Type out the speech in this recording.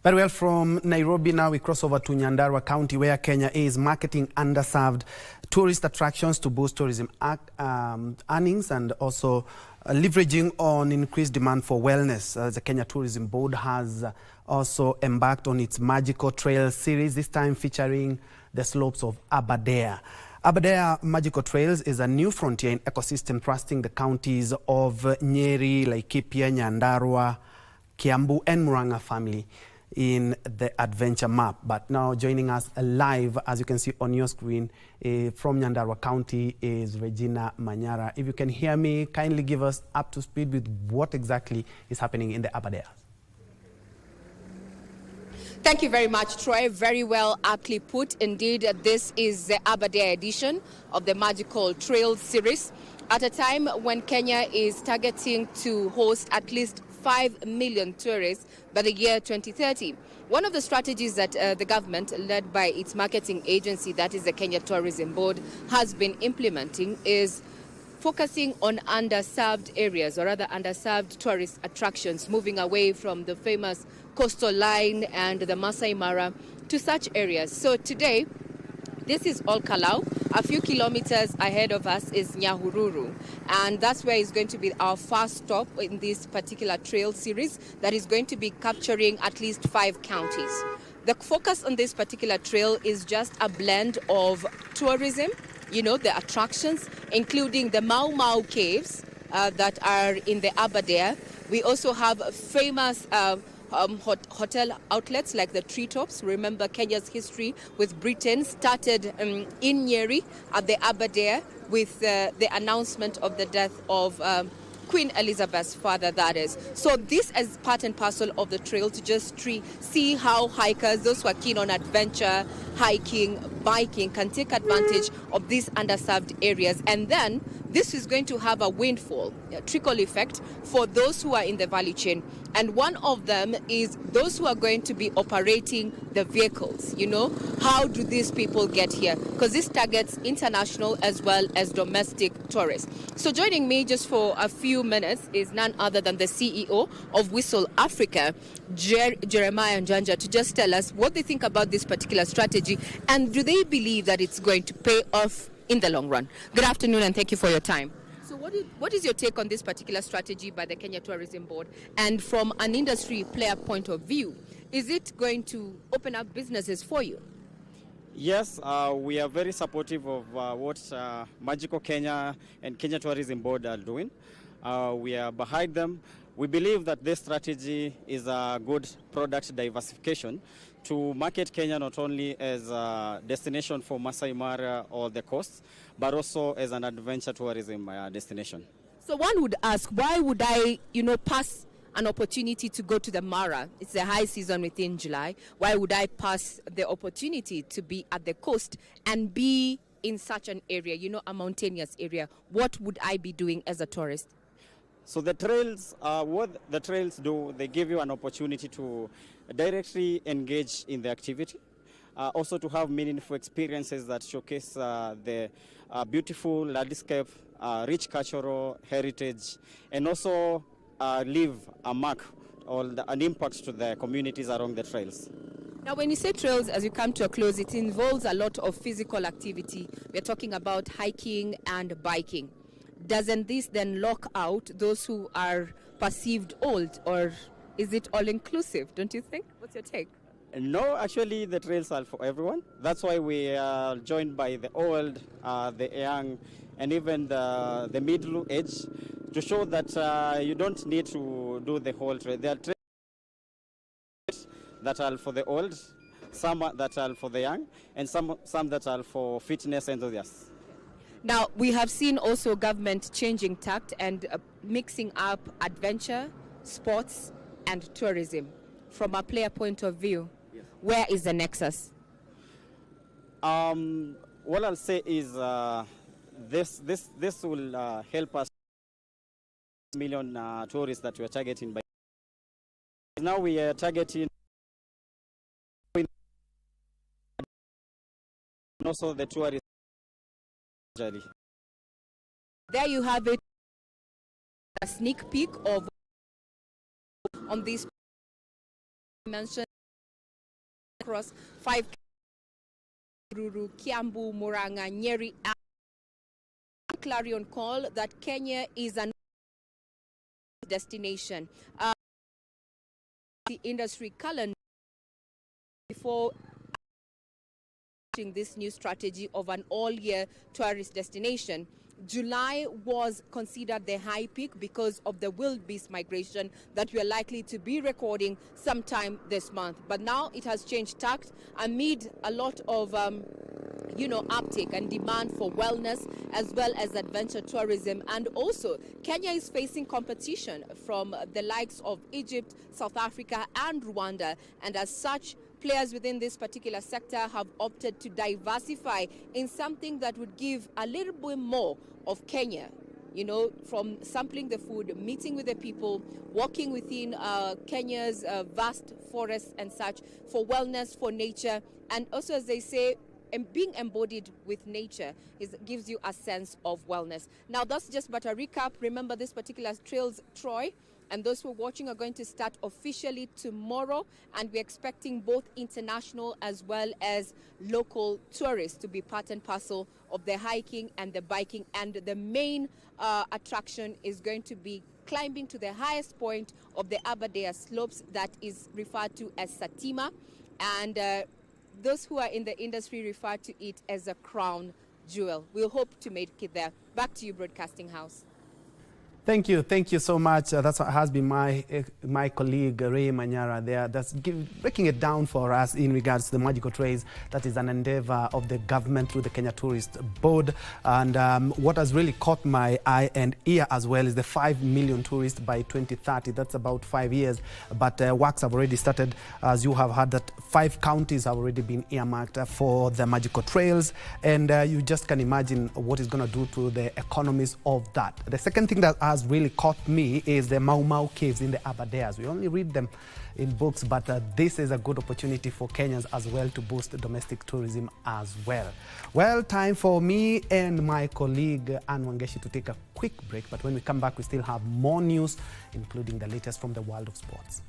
Very well, from Nairobi now we cross over to Nyandarua County, where Kenya is marketing underserved tourist attractions to boost tourism earnings and also leveraging on increased demand for wellness. The Kenya Tourism Board has also embarked on its Magical Trails series, this time featuring the slopes of Aberdare. Aberdare Magical Trails is a new frontier in ecosystem trusting the counties of Nyeri, Laikipia, Nyandarua, Kiambu and Murang'a family in the adventure map. But now joining us live, as you can see on your screen, from Nyandarua County is Regina Manyara. If you can hear me, kindly give us up to speed with what exactly is happening in the Aberdare. Thank you very much, Troy. Very well, aptly put. Indeed, this is the Aberdare edition of the Magical Trails series at a time when Kenya is targeting to host at least 5 million tourists by the year 2030. One of the strategies that the government, led by its marketing agency, that is the Kenya Tourism Board, has been implementing is focusing on underserved areas, or rather underserved tourist attractions, moving away from the famous coastal line and the Masai Mara to such areas. So today, this is Ol Kalou. A few kilometers ahead of us is Nyahururu, and that's where is going to be our first stop in this particular trail series that is going to be capturing at least 5 counties. The focus on this particular trail is just a blend of tourism, you know, the attractions, including the Mau Mau caves that are in the Aberdare. We also have famous hotel outlets like the Treetops. Remember, Kenya's history with Britain started in Nyeri at the Aberdare with the announcement of the death of Queen Elizabeth's father, that is. So this is part and parcel of the trail to just see how hikers, those who are keen on adventure, hiking, biking, can take advantage of these underserved areas. And then this is going to have a windfall, a trickle effect for those who are in the value chain. And one of them is those who are going to be operating the vehicles. You know, how do these people get here? Because this targets international as well as domestic tourists. So joining me just for a few minutes is none other than the CEO of Whistle Africa, Jeremiah Njanja, to just tell us what they think about this particular strategy and do they believe that it's going to pay off in the long run. Good afternoon and thank you for your time. So what is your take on this particular strategy by the Kenya Tourism Board? And from an industry player point of view, is it going to open up businesses for you? Yes, we are very supportive of what Magical Kenya and Kenya Tourism Board are doing. We are behind them. We believe that this strategy is a good product diversification to market Kenya not only as a destination for Masai Mara or the coast, but also as an adventure tourism destination. So one would ask, why would I, pass an opportunity to go to the Mara? It's the high season within July. Why would I pass the opportunity to be at the coast and be in such an area, a mountainous area? What would I be doing as a tourist? So the trails, what the trails do, they give you an opportunity to directly engage in the activity, also to have meaningful experiences that showcase the beautiful landscape, rich cultural heritage, and also leave a mark or an impact to the communities along the trails. Now, when you say trails, as you come to a close, it involves a lot of physical activity. We're talking about hiking and biking. Doesn't this then lock out those who are perceived old, or is it all-inclusive, don't you think? What's your take? No, actually the trails are for everyone. That's why we are joined by the old, the young, and even the middle age to show that you don't need to do the whole trail. There are trails that are for the old, some that are for the young, and some that are for fitness enthusiasts. Now, we have seen also government changing tact and mixing up adventure, sports, and tourism. From a player point of view, yes. Where is the nexus? What I'll say is this will help us million tourists that we are targeting. By now we are targeting also the tourists. There you have it, a sneak peek of on this mentioned across 5 Ruru, Kiambu, Murang'a, Nyeri, and Clarion Call that Kenya is an destination. The industry calendar before this new strategy of an all-year tourist destination. July was considered the high peak because of the wildebeest migration that we are likely to be recording sometime this month. But now it has changed tack amid a lot of uptake and demand for wellness as well as adventure tourism. And also, Kenya is facing competition from the likes of Egypt, South Africa, and Rwanda. And as such, players within this particular sector have opted to diversify in something that would give a little bit more of Kenya, from sampling the food, meeting with the people, walking within Kenya's vast forests and such, for wellness, for nature, and also, as they say, and being embodied with nature gives you a sense of wellness. Now, that's just but a recap. Remember, this particular Trails Troy and those who are watching are going to start officially tomorrow, and we're expecting both international as well as local tourists to be part and parcel of the hiking and the biking. And the main attraction is going to be climbing to the highest point of the Aberdare slopes that is referred to as Satima, and those who are in the industry refer to it as a crown jewel. We'll hope to make it there. Back to you, Broadcasting House. Thank you so much. That's what has been my colleague Ray Manyara there. That's breaking it down for us in regards to the Magical Trails. That is an endeavor of the government through the Kenya Tourist Board. And what has really caught my eye and ear as well is the 5 million tourists by 2030. That's about 5 years. But works have already started. As you have heard, that 5 counties have already been earmarked for the Magical Trails. And you just can imagine what it's going to do to the economies of that. The second thing that has really caught me is the Mau Mau caves in the Aberdares. We only read them in books, but this is a good opportunity for Kenyans as well to boost domestic tourism as well. Well, time for me and my colleague Anne Wangeshi to take a quick break, but when we come back, we still have more news, including the latest from the world of sports.